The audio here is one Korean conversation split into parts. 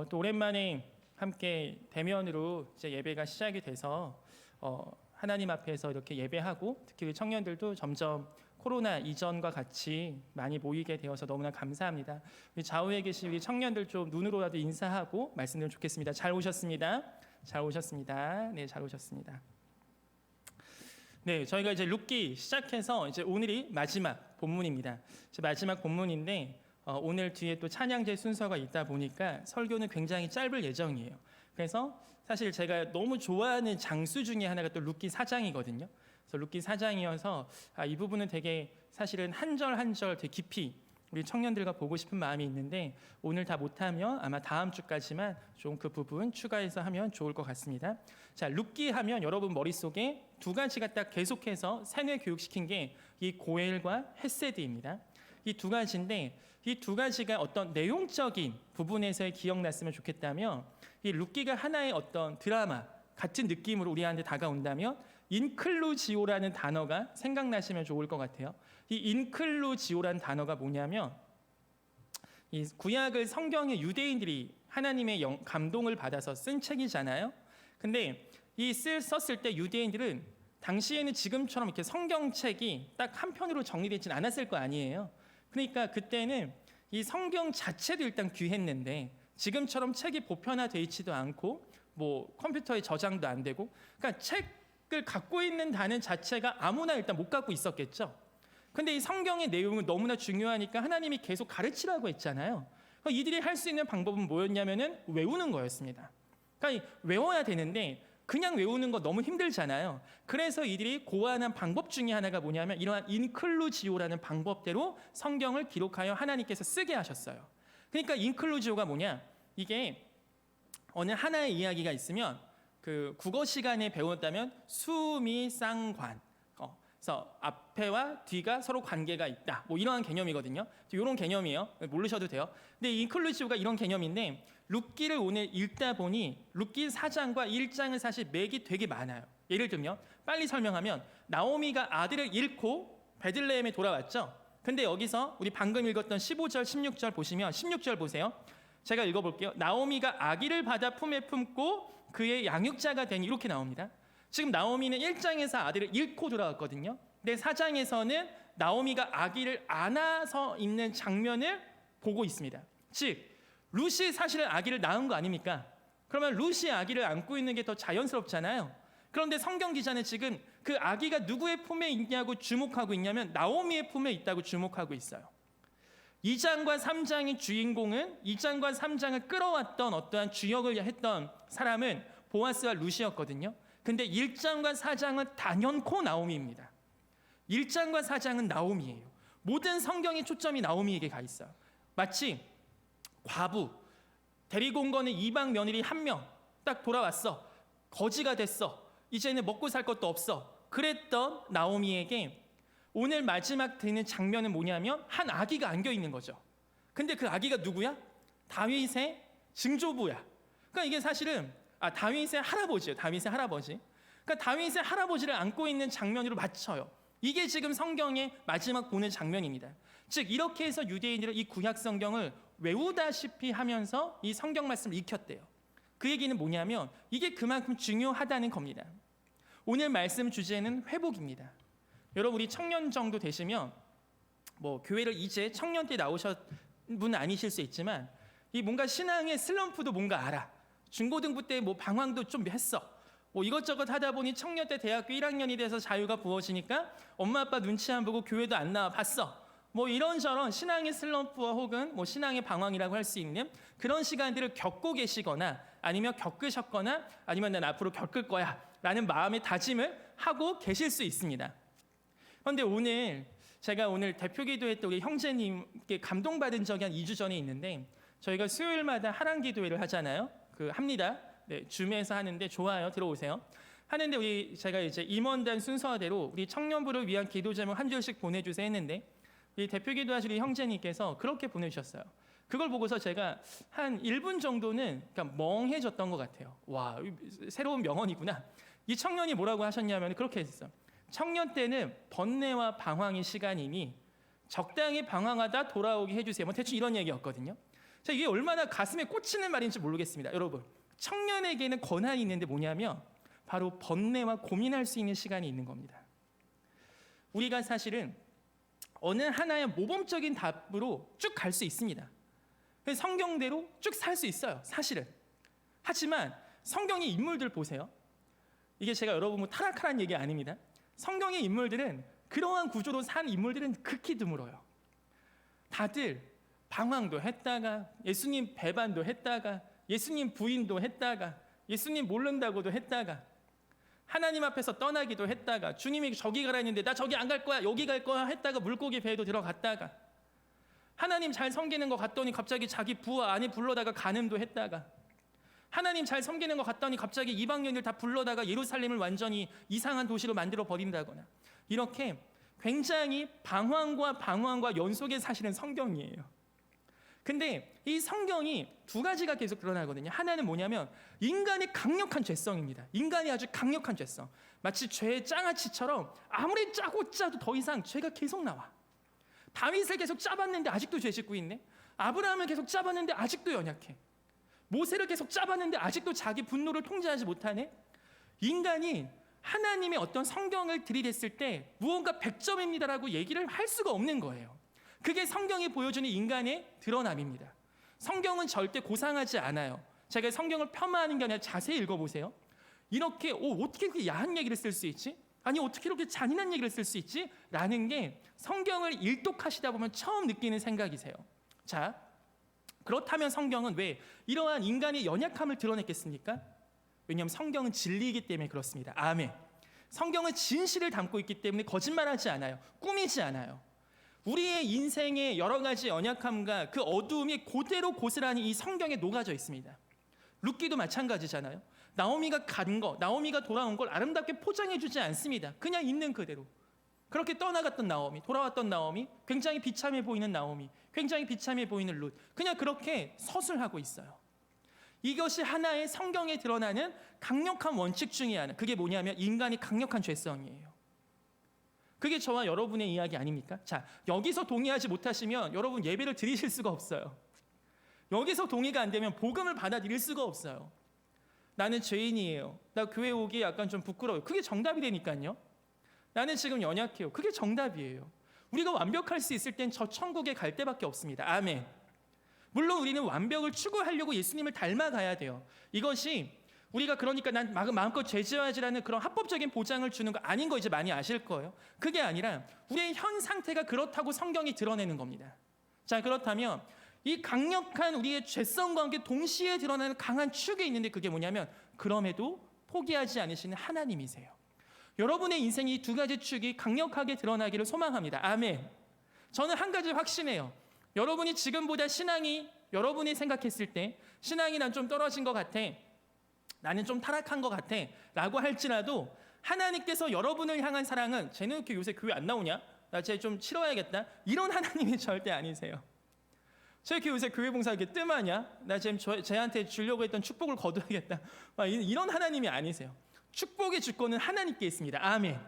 또 오랜만에 함께 대면으로 이제 예배가 시작이 돼서 하나님 앞에서 이렇게 예배하고 특히 우리 청년들도 점점 코로나 이전과 같이 많이 모이게 되어서 너무나 감사합니다. 우리 좌우에 계신 우리 청년들 좀 눈으로라도 인사하고 말씀드리면 좋겠습니다. 잘 오셨습니다. 잘 오셨습니다. 네, 잘 오셨습니다. 네, 저희가 이제 룻기 시작해서 이제 오늘이 마지막 본문입니다. 마지막 본문인데 오늘 뒤에 또 찬양제 순서가 있다 보니까 설교는 굉장히 짧을 예정이에요. 그래서 사실 제가 너무 좋아하는 장수 중에 하나가 또 룻기 4장이거든요. 그래서 룻기 4장이어서 이 부분은 되게 사실은 한 절 한 절 되게 깊이 우리 청년들과 보고 싶은 마음이 있는데 오늘 다 못하면 아마 다음 주까지만 좀 그 부분 추가해서 하면 좋을 것 같습니다. 자, 룻기 하면 여러분 머릿속에 두 가지가 딱 계속해서 세뇌 교육시킨 게 이 고엘과 헤세드입니다. 이 두 가지인데 이 두 가지가 어떤 내용적인 부분에서의 기억났으면 좋겠다면 이 룻기가 하나의 어떤 드라마 같은 느낌으로 우리한테 다가온다면 인클루지오라는 단어가 생각나시면 좋을 것 같아요. 이 인클루지오라는 단어가 뭐냐면 이 구약을 성경의 유대인들이 하나님의 감동을 받아서 쓴 책이잖아요. 근데 이 썼을 때 유대인들은 당시에는 지금처럼 이렇게 성경책이 딱 한 편으로 정리되진 않았을 거 아니에요. 그러니까 그때는 이 성경 자체도 일단 귀했는데 지금처럼 책이 보편화되어 있지도 않고 뭐 컴퓨터에 저장도 안 되고 그러니까 책을 갖고 있는 다는 자체가 아무나 일단 못 갖고 있었겠죠. 근데 이 성경의 내용은 너무나 중요하니까 하나님이 계속 가르치라고 했잖아요. 이들이 할 수 있는 방법은 뭐였냐면은 외우는 거였습니다. 그러니까 외워야 되는데 그냥 외우는 거 너무 힘들잖아요. 그래서 이들이 고안한 방법 중에 하나가 뭐냐면 이러한 인클루지오라는 방법대로 성경을 기록하여 하나님께서 쓰게 하셨어요. 그러니까 인클루지오가 뭐냐? 이게 어느 하나의 이야기가 있으면 그 국어 시간에 배웠다면 수미쌍관, 그래서 앞에와 뒤가 서로 관계가 있다. 뭐 이러한 개념이거든요. 이런 개념이에요. 모르셔도 돼요. 근데 인클루지오가 이런 개념인데 룻기를 오늘 읽다 보니 룻기 4장과 1장은 사실 맥이 되게 많아요. 예를 들면 빨리 설명하면 나오미가 아들을 잃고 베들레헴에 돌아왔죠. 근데 여기서 우리 방금 읽었던 15절, 16절 보시면 16절 보세요. 제가 읽어볼게요. 나오미가 아기를 받아 품에 품고 그의 양육자가 되니 이렇게 나옵니다. 지금 나오미는 1장에서 아들을 잃고 돌아왔거든요. 근데 4장에서는 나오미가 아기를 안아서 있는 장면을 보고 있습니다. 즉 룻이 사실은 아기를 낳은 거 아닙니까? 그러면 룻이 아기를 안고 있는 게 더 자연스럽잖아요. 그런데 성경 기자는 지금 그 아기가 누구의 품에 있냐고 주목하고 있냐면 나오미의 품에 있다고 주목하고 있어요. 2장과 3장의 주인공은 2장과 3장을 끌어왔던 어떠한 주역을 했던 사람은 보아스와 룻이었거든요. 근데 1장과 4장은 단연코 나오미입니다. 1장과 4장은 나오미예요. 모든 성경의 초점이 나오미에게 가 있어요. 마치 과부, 데리고 온 거는 이방 며느리 한 명 딱 돌아왔어. 거지가 됐어. 이제는 먹고 살 것도 없어. 그랬던 나오미에게 오늘 마지막 되는 장면은 뭐냐면 한 아기가 안겨 있는 거죠. 근데 그 아기가 누구야? 다윗의 증조부야. 그러니까 이게 사실은 다윗의 할아버지예요. 다윗의 할아버지. 그러니까 다윗의 할아버지를 안고 있는 장면으로 맞춰요. 이게 지금 성경의 마지막 보는 장면입니다. 즉 이렇게 해서 유대인들은 이 구약 성경을 외우다시피 하면서 이 성경 말씀을 익혔대요. 그 얘기는 뭐냐면 이게 그만큼 중요하다는 겁니다. 오늘 말씀 주제는 회복입니다. 여러분 우리 청년 정도 되시면 뭐 교회를 이제 청년 때 나오신 분 아니실 수 있지만 이 뭔가 신앙의 슬럼프도 뭔가 알아. 중고등부 때 뭐 방황도 좀 했어. 뭐 이것저것 하다 보니 청년 때 대학교 1학년이 돼서 자유가 부어지니까 엄마 아빠 눈치 안 보고 교회도 안 나와 봤어. 뭐 이런저런 신앙의 슬럼프와 혹은 뭐 신앙의 방황이라고 할 수 있는 그런 시간들을 겪고 계시거나 아니면 겪으셨거나 아니면 난 앞으로 겪을 거야 라는 마음의 다짐을 하고 계실 수 있습니다. 그런데 제가 오늘 대표기도했던 우리 형제님께 감동받은 적이 한 2주 전에 있는데 저희가 수요일마다 하랑 기도회를 하잖아요. 합니다. 네, 줌에서 하는데 좋아요. 들어오세요. 하는데 제가 이제 임원단 순서대로 우리 청년부를 위한 기도 제목 한 줄씩 보내주세요 했는데 우리 대표기도 하실 우리 형제님께서 그렇게 보내주셨어요. 그걸 보고서 제가 한 1분 정도는 그러니까 멍해졌던 것 같아요. 와, 새로운 명언이구나. 이 청년이 뭐라고 하셨냐면 그렇게 했어요. 청년 때는 번뇌와 방황의 시간이니 적당히 방황하다 돌아오게 해주세요. 뭐 대충 이런 얘기였거든요. 자, 이게 얼마나 가슴에 꽂히는 말인지 모르겠습니다. 여러분, 청년에게는 권한이 있는데 뭐냐면 바로 번뇌와 고민할 수 있는 시간이 있는 겁니다. 우리가 사실은 어느 하나의 모범적인 답으로 쭉 갈 수 있습니다. 성경대로 쭉 살 수 있어요, 사실은. 하지만 성경의 인물들 보세요. 이게 제가 여러분 타락하라는 얘기 아닙니다. 성경의 인물들은, 그러한 구조로 산 인물들은 극히 드물어요. 다들 방황도 했다가, 예수님 배반도 했다가, 예수님 부인도 했다가, 예수님 모른다고도 했다가, 하나님 앞에서 떠나기도 했다가, 주님이 저기 가라 했는데 나 저기 안 갈 거야, 여기 갈 거야 했다가 물고기 배에도 들어갔다가, 하나님 잘 섬기는 것 같더니 갑자기 자기 부하 아내 불러다가 간음도 했다가, 하나님 잘 섬기는 것 같더니 갑자기 이방인들 다 불러다가 예루살렘을 완전히 이상한 도시로 만들어 버린다거나, 이렇게 굉장히 방황과 연속의 사실은 성경이에요. 근데 이 성경이 두 가지가 계속 드러나거든요. 하나는 뭐냐면 인간의 강력한 죄성입니다. 인간의 아주 강력한 죄성. 마치 죄의 장아찌처럼 아무리 짜고 짜도 더 이상 죄가 계속 나와. 다윗을 계속 짜봤는데 아직도 죄 짓고 있네. 아브라함을 계속 짜봤는데 아직도 연약해. 모세를 계속 짜봤는데 아직도 자기 분노를 통제하지 못하네. 인간이 하나님의 어떤 성경을 들이댔을 때 무언가 100점입니다라고 얘기를 할 수가 없는 거예요. 그게 성경이 보여주는 인간의 드러남입니다. 성경은 절대 고상하지 않아요. 제가 성경을 폄하하는 게 아니라 자세히 읽어보세요. 이렇게 어떻게 그렇게 야한 얘기를 쓸 수 있지? 아니 어떻게 이렇게 잔인한 얘기를 쓸 수 있지? 라는 게 성경을 일독하시다 보면 처음 느끼는 생각이세요. 자, 그렇다면 성경은 왜 이러한 인간의 연약함을 드러냈겠습니까? 왜냐하면 성경은 진리이기 때문에 그렇습니다. 아멘. 성경은 진실을 담고 있기 때문에 거짓말하지 않아요. 꾸미지 않아요. 우리의 인생의 여러 가지 연약함과 그 어두움이 그대로 고스란히 이 성경에 녹아져 있습니다. 룻기도 마찬가지잖아요. 나오미가 간 거, 나오미가 돌아온 걸 아름답게 포장해주지 않습니다. 그냥 있는 그대로. 그렇게 떠나갔던 나오미, 돌아왔던 나오미, 굉장히 비참해 보이는 나오미, 굉장히 비참해 보이는 룻, 그냥 그렇게 서술하고 있어요. 이것이 하나의 성경에 드러나는 강력한 원칙 중에 하나. 그게 뭐냐면 인간이 강력한 죄성이에요. 그게 저와 여러분의 이야기 아닙니까? 자, 여기서 동의하지 못하시면 여러분 예배를 드리실 수가 없어요. 여기서 동의가 안 되면 복음을 받아들일 수가 없어요. 나는 죄인이에요. 나 교회 오기 약간 좀 부끄러워요. 그게 정답이 되니까요. 나는 지금 연약해요. 그게 정답이에요. 우리가 완벽할 수 있을 땐 저 천국에 갈 때밖에 없습니다. 아멘. 물론 우리는 완벽을 추구하려고 예수님을 닮아가야 돼요. 이것이 우리가 그러니까 난 마음껏 죄지어야지라는 그런 합법적인 보장을 주는 거 아닌 거 이제 많이 아실 거예요. 그게 아니라 우리의 현 상태가 그렇다고 성경이 드러내는 겁니다. 자, 그렇다면 이 강력한 우리의 죄성과 함께 동시에 드러나는 강한 축이 있는데 그게 뭐냐면 그럼에도 포기하지 않으시는 하나님이세요. 여러분의 인생이 이 두 가지 축이 강력하게 드러나기를 소망합니다. 아멘. 저는 한 가지 확신해요. 여러분이 지금보다 신앙이 여러분이 생각했을 때 신앙이 난 좀 떨어진 것 같아, 나는 좀 타락한 것 같아 라고 할지라도 하나님께서 여러분을 향한 사랑은 쟤는 이렇게 요새 교회 안 나오냐? 나 쟤 좀 치러야겠다. 이런 하나님이 절대 아니세요. 쟤 이렇게 요새 교회 봉사 이렇게 뜸하냐? 나 지금 쟤한테 주려고 했던 축복을 거둬야겠다. 이런 하나님이 아니세요. 축복의 주권은 하나님께 있습니다. 아멘.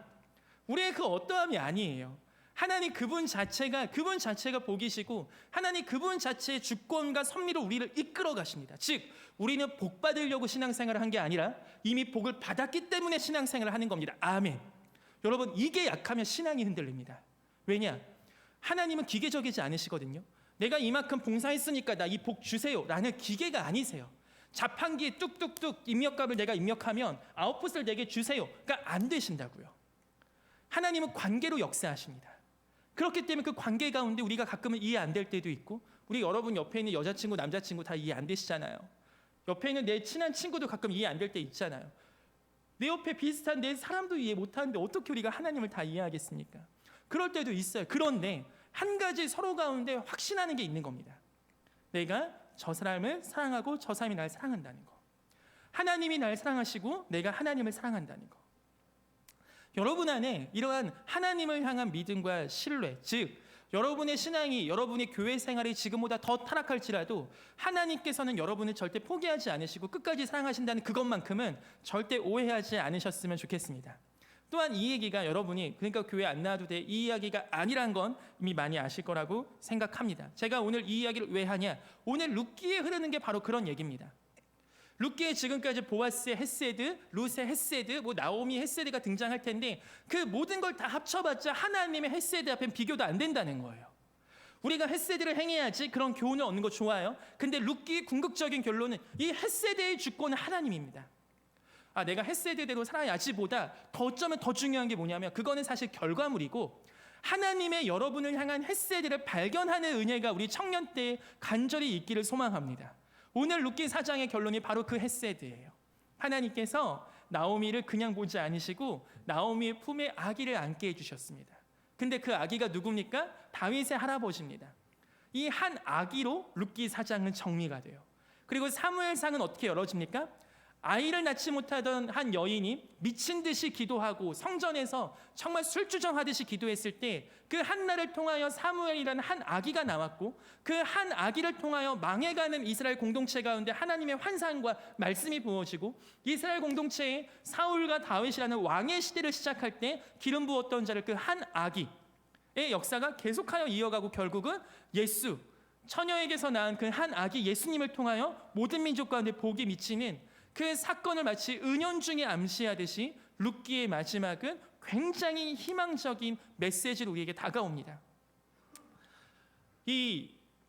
우리의 그 어떠함이 아니에요. 하나님 그분 자체가 복이시고 하나님 그분 자체의 주권과 섭리로 우리를 이끌어 가십니다. 즉 우리는 복 받으려고 신앙생활을 한 게 아니라 이미 복을 받았기 때문에 신앙생활을 하는 겁니다. 아멘. 여러분 이게 약하면 신앙이 흔들립니다. 왜냐? 하나님은 기계적이지 않으시거든요. 내가 이만큼 봉사했으니까 나 이 복 주세요 라는 기계가 아니세요. 자판기에 뚝뚝뚝 입력값을 내가 입력하면 아웃풋을 내게 주세요가 안 되신다고요. 하나님은 관계로 역사하십니다. 그렇기 때문에 그 관계 가운데 우리가 가끔은 이해 안 될 때도 있고, 우리 여러분 옆에 있는 여자친구, 남자친구 다 이해 안 되시잖아요. 옆에 있는 내 친한 친구도 가끔 이해 안 될 때 있잖아요. 내 옆에 비슷한 내 사람도 이해 못하는데 어떻게 우리가 하나님을 다 이해하겠습니까? 그럴 때도 있어요. 그런데 한 가지 서로 가운데 확신하는 게 있는 겁니다. 내가 저 사람을 사랑하고 저 사람이 날 사랑한다는 거. 하나님이 날 사랑하시고 내가 하나님을 사랑한다는 거. 여러분 안에 이러한 하나님을 향한 믿음과 신뢰, 즉 여러분의 신앙이, 여러분의 교회 생활이 지금보다 더 타락할지라도 하나님께서는 여러분을 절대 포기하지 않으시고 끝까지 사랑하신다는 그것만큼은 절대 오해하지 않으셨으면 좋겠습니다. 또한 이 얘기가 여러분이 그러니까 교회 안 나와도 돼 이 이야기가 아니란 건 이미 많이 아실 거라고 생각합니다. 제가 오늘 이 이야기를 왜 하냐? 오늘 룻기에 흐르는 게 바로 그런 얘기입니다. 룻기에 지금까지 보아스의 헤세드, 룻의 헤세드, 나오미 헤세드가 등장할 텐데 그 모든 걸 다 합쳐봤자 하나님의 헤세드 앞엔 비교도 안 된다는 거예요. 우리가 헤세드를 행해야지 그런 교훈을 얻는 거 좋아요. 근데 룻기의 궁극적인 결론은 이 헤세드의 주권은 하나님입니다. 내가 헤세드대로 살아야지보다 더 어쩌면 더 중요한 게 뭐냐면 그거는 사실 결과물이고 하나님의 여러분을 향한 헤세드를 발견하는 은혜가 우리 청년 때에 간절히 있기를 소망합니다. 오늘 룻기 4장의 결론이 바로 그 헤세드예요. 하나님께서 나오미를 그냥 보지 않으시고 나오미의 품에 아기를 안게 해주셨습니다. 근데 그 아기가 누굽니까? 다윗의 할아버지입니다. 이 한 아기로 룻기 4장은 정리가 돼요. 그리고 사무엘상은 어떻게 열어집니까? 아이를 낳지 못하던 한 여인이 미친 듯이 기도하고 성전에서 정말 술주정하듯이 기도했을 때 그 한나를 통하여 사무엘이라는 한 아기가 나왔고 그 한 아기를 통하여 망해가는 이스라엘 공동체 가운데 하나님의 환상과 말씀이 부어지고 이스라엘 공동체에 사울과 다윗이라는 왕의 시대를 시작할 때 기름 부었던 자를 그 한 아기의 역사가 계속하여 이어가고 결국은 예수 처녀에게서 낳은 그 한 아기 예수님을 통하여 모든 민족 가운데 복이 미치는 그 사건을 마치 은연중에 암시하듯이 룻기의 마지막은 굉장히 희망적인 메시지로 우리에게 다가옵니다.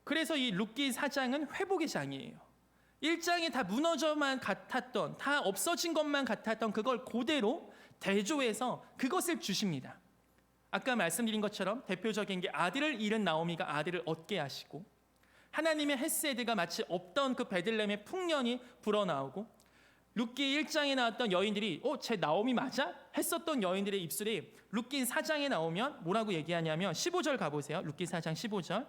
그래서 이 룻기 4장은 회복의 장이에요. 1장이 다 무너져만 같았던, 다 없어진 것만 같았던 그걸 그대로 대조해서 그것을 주십니다. 아까 말씀드린 것처럼 대표적인 게 아들을 잃은 나오미가 아들을 얻게 하시고 하나님의 헤세드가 마치 없던 그 베들레헴의 풍년이 불어나오고 룻기 1장에 나왔던 여인들이 쟤 나오미 맞아? 했었던 여인들의 입술이 룻기 4장에 나오면 뭐라고 얘기하냐면 15절 가보세요. 룻기 4장 15절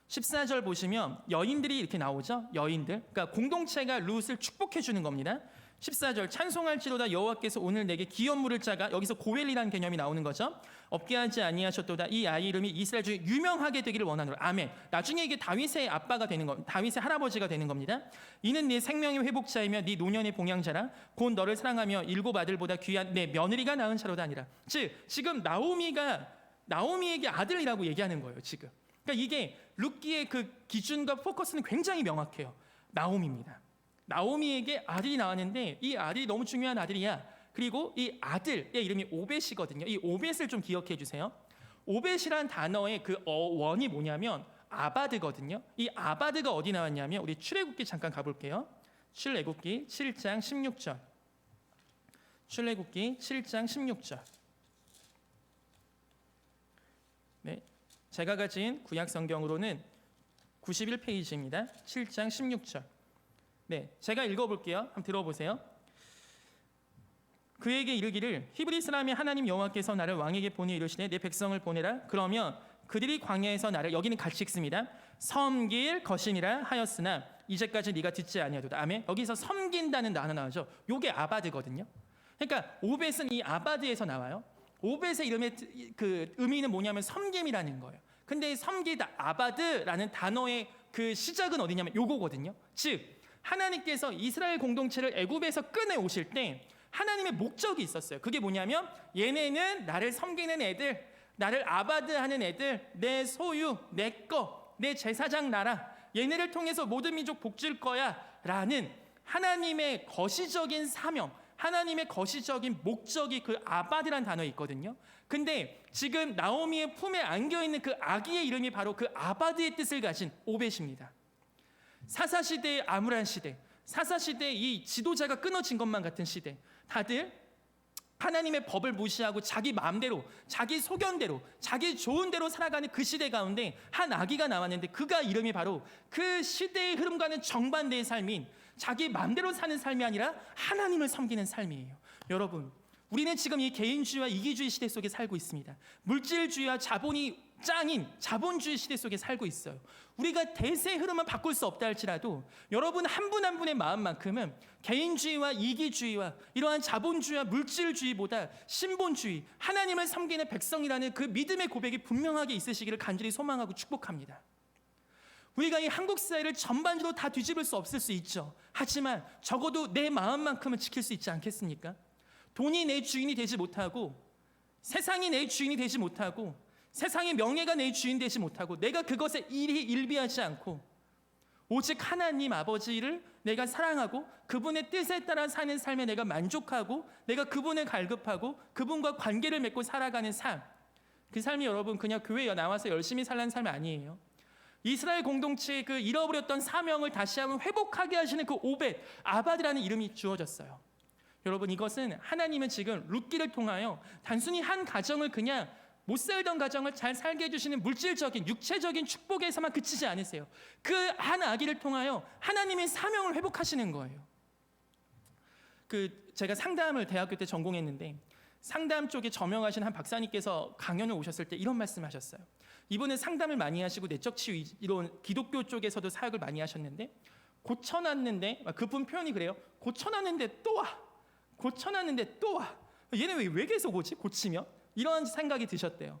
14절 보시면 여인들이 이렇게 나오죠. 여인들, 그러니까 공동체가 룻을 축복해 주는 겁니다. 14절 찬송할지로다 여호와께서 오늘 내게 기업 물을 자가 여기서 고엘이라는 개념이 나오는 거죠. 없게 하지 아니하셨도다. 이 아이 이름이 이스라엘 중에 유명하게 되기를 원하노라. 아멘. 나중에 이게 다윗의 아빠가 되는 겁니다. 다윗의 할아버지가 되는 겁니다. 이는 네 생명의 회복자이며 네 노년의 봉양자라. 곧 너를 사랑하며 일곱 아들보다 귀한 내 며느리가 낳은 자로다 아니라. 즉 지금 나오미에게 아들이라고 얘기하는 거예요. 지금. 그러니까 이게 룻기의 그 기준과 포커스는 굉장히 명확해요. 나오미입니다. 나오미에게 아들이 나왔는데 이 아들이 너무 중요한 아들이야. 그리고 이 아들의 이름이 오벳이거든요. 이 오벳을 좀 기억해 주세요. 오벳이란 단어의 그 원이 뭐냐면 아바드거든요. 이 아바드가 어디 나왔냐면 우리 출애굽기 잠깐 가볼게요. 출애굽기 7장 16절. 출애굽기 7장 16절. 네, 제가 가진 구약 성경으로는 91페이지입니다. 7장 16절. 네, 제가 읽어볼게요. 한번 들어보세요. 그에게 이르기를 히브리 사람이 하나님 여호와께서 나를 왕에게 보내 이르시되 내 백성을 보내라. 그러면 그들이 광야에서 나를 여기는 같이 읽습니다. 섬길 것이니라 하였으나 이제까지 네가 듣지 아니하도다. 아멘. 여기서 섬긴다는 단어 나오죠. 요게 아바드거든요. 그러니까 오벳은 이 아바드에서 나와요. 오벳의 이름의 그 의미는 뭐냐면 섬김이라는 거예요. 근데 섬기다 아바드라는 단어의 그 시작은 어디냐면 요거거든요. 즉 하나님께서 이스라엘 공동체를 애굽에서 꺼내 오실 때 하나님의 목적이 있었어요. 그게 뭐냐면 얘네는 나를 섬기는 애들, 나를 아바드하는 애들, 내 소유, 내 거, 내 제사장 나라, 얘네를 통해서 모든 민족 복줄 거야 라는 하나님의 거시적인 사명, 하나님의 거시적인 목적이 그 아바드란 단어에 있거든요. 근데 지금 나오미의 품에 안겨있는 그 아기의 이름이 바로 그 아바드의 뜻을 가진 오벳입니다. 사사시대의 암울한 시대, 사사시대의 이 지도자가 끊어진 것만 같은 시대, 다들 하나님의 법을 무시하고 자기 마음대로, 자기 소견대로, 자기 좋은 대로 살아가는 그 시대 가운데 한 아기가 나왔는데 그가 이름이 바로 그 시대의 흐름과는 정반대의 삶인 자기 마음대로 사는 삶이 아니라 하나님을 섬기는 삶이에요. 여러분, 우리는 지금 이 개인주의와 이기주의 시대 속에 살고 있습니다. 물질주의와 자본이 짱인 자본주의 시대 속에 살고 있어요. 우리가 대세의 흐름은 바꿀 수 없다 할지라도 여러분 한 분 한 분의 마음만큼은 개인주의와 이기주의와 이러한 자본주의와 물질주의보다 신본주의, 하나님을 섬기는 백성이라는 그 믿음의 고백이 분명하게 있으시기를 간절히 소망하고 축복합니다. 우리가 이 한국 사회를 전반적으로 다 뒤집을 수 없을 수 있죠. 하지만 적어도 내 마음만큼은 지킬 수 있지 않겠습니까? 돈이 내 주인이 되지 못하고, 세상이 내 주인이 되지 못하고, 세상의 명예가 내 주인 되지 못하고, 내가 그것에 일비하지 않고 오직 하나님 아버지를 내가 사랑하고 그분의 뜻에 따라 사는 삶에 내가 만족하고, 내가 그분을 갈급하고 그분과 관계를 맺고 살아가는 삶, 그 삶이 여러분 그냥 교회에 나와서 열심히 살라는 삶이 아니에요. 이스라엘 공동체의 그 잃어버렸던 사명을 다시 한번 회복하게 하시는 그 오벳, 아바드라는 이름이 주어졌어요. 여러분, 이것은 하나님은 지금 룻기를 통하여 단순히 한 가정을 그냥 못 살던 가정을 잘 살게 해주시는 물질적인 육체적인 축복에서만 그치지 않으세요. 그 한 아기를 통하여 하나님의 사명을 회복하시는 거예요. 제가 상담을 대학교 때 전공했는데, 상담 쪽에 저명하신 한 박사님께서 강연을 오셨을 때 이런 말씀하셨어요. 이분은 상담을 많이 하시고 내적 치유 이런 기독교 쪽에서도 사역을 많이 하셨는데, 고쳐놨는데, 그분 표현이 그래요. 고쳐놨는데 또 와, 고쳐놨는데 또 와. 얘는 왜 계속 오지? 고치면? 이런 생각이 드셨대요.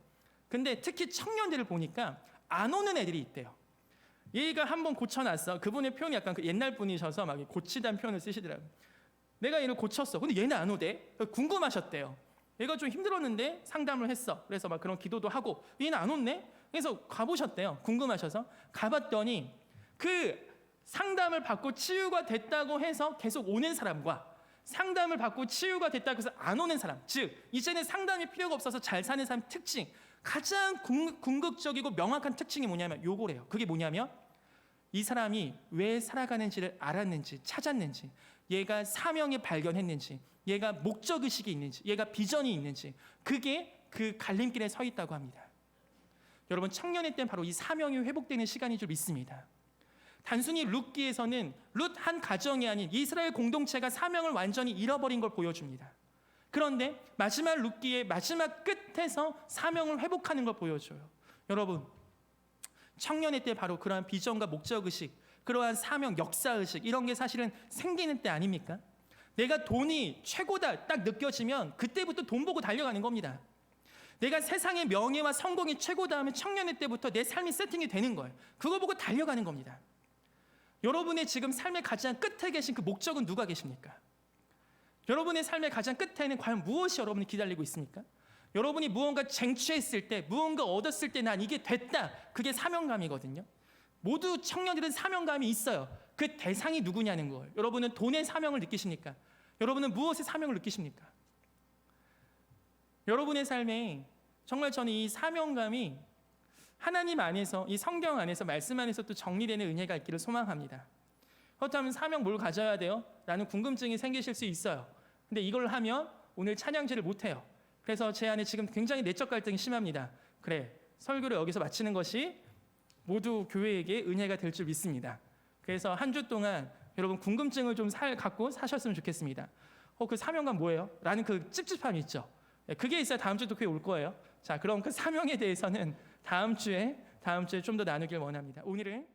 근데 특히 청년들을 보니까 안 오는 애들이 있대요. 얘가 한번 고쳐놨어. 그분의 표현이 약간 옛날 분이셔서 막 고치다는 표현을 쓰시더라고요. 내가 얘를 고쳤어. 근데 얘는 안 오대. 궁금하셨대요. 얘가 좀 힘들었는데 상담을 했어. 그래서 막 그런 기도도 하고 얘는 안 온네. 그래서 가보셨대요. 궁금하셔서 가봤더니 그 상담을 받고 치유가 됐다고 해서 계속 오는 사람과 상담을 받고 치유가 됐다고 해서 안 오는 사람, 즉 이제는 상담이 필요가 없어서 잘 사는 사람 특징, 가장 궁극적이고 명확한 특징이 뭐냐면 요거래요. 그게 뭐냐면 이 사람이 왜 살아가는지를 알았는지, 찾았는지, 얘가 사명을 발견했는지, 얘가 목적의식이 있는지, 얘가 비전이 있는지, 그게 그 갈림길에 서 있다고 합니다. 여러분, 청년의 때는 바로 이 사명이 회복되는 시간인 줄 믿습니다. 단순히 룻기에서는 룻 한 가정이 아닌 이스라엘 공동체가 사명을 완전히 잃어버린 걸 보여줍니다. 그런데 마지막 룻기의 마지막 끝에서 사명을 회복하는 걸 보여줘요. 여러분, 청년의 때 바로 그러한 비전과 목적의식, 그러한 사명, 역사의식, 이런 게 사실은 생기는 때 아닙니까? 내가 돈이 최고다 딱 느껴지면 그때부터 돈 보고 달려가는 겁니다. 내가 세상의 명예와 성공이 최고다 하면 청년의 때부터 내 삶이 세팅이 되는 거예요. 그거 보고 달려가는 겁니다. 여러분의 지금 삶의 가장 끝에 계신 그 목적은 누가 계십니까? 여러분의 삶의 가장 끝에는 과연 무엇이 여러분을 기다리고 있습니까? 여러분이 무언가 쟁취했을 때, 무언가 얻었을 때 난 이게 됐다. 그게 사명감이거든요. 모두 청년들은 사명감이 있어요. 그 대상이 누구냐는 거예요. 여러분은 돈의 사명을 느끼십니까? 여러분은 무엇의 사명을 느끼십니까? 여러분의 삶에 정말 저는 이 사명감이 하나님 안에서, 이 성경 안에서, 말씀 안에서 또 정리되는 은혜가 있기를 소망합니다. 그렇다면 사명 뭘 가져야 돼요? 라는 궁금증이 생기실 수 있어요. 근데 이걸 하면 오늘 찬양제를 못해요. 그래서 제 안에 지금 굉장히 내적 갈등이 심합니다. 그래, 설교를 여기서 마치는 것이 모두 교회에게 은혜가 될 줄 믿습니다. 그래서 한 주 동안 여러분 궁금증을 좀 갖고 사셨으면 좋겠습니다. 그 사명감 뭐예요? 라는 그 찝찝함이 있죠. 그게 있어야 다음 주도 교회 올 거예요. 자, 그럼 그 사명에 대해서는 다음 주에 좀 더 나누길 원합니다. 오늘은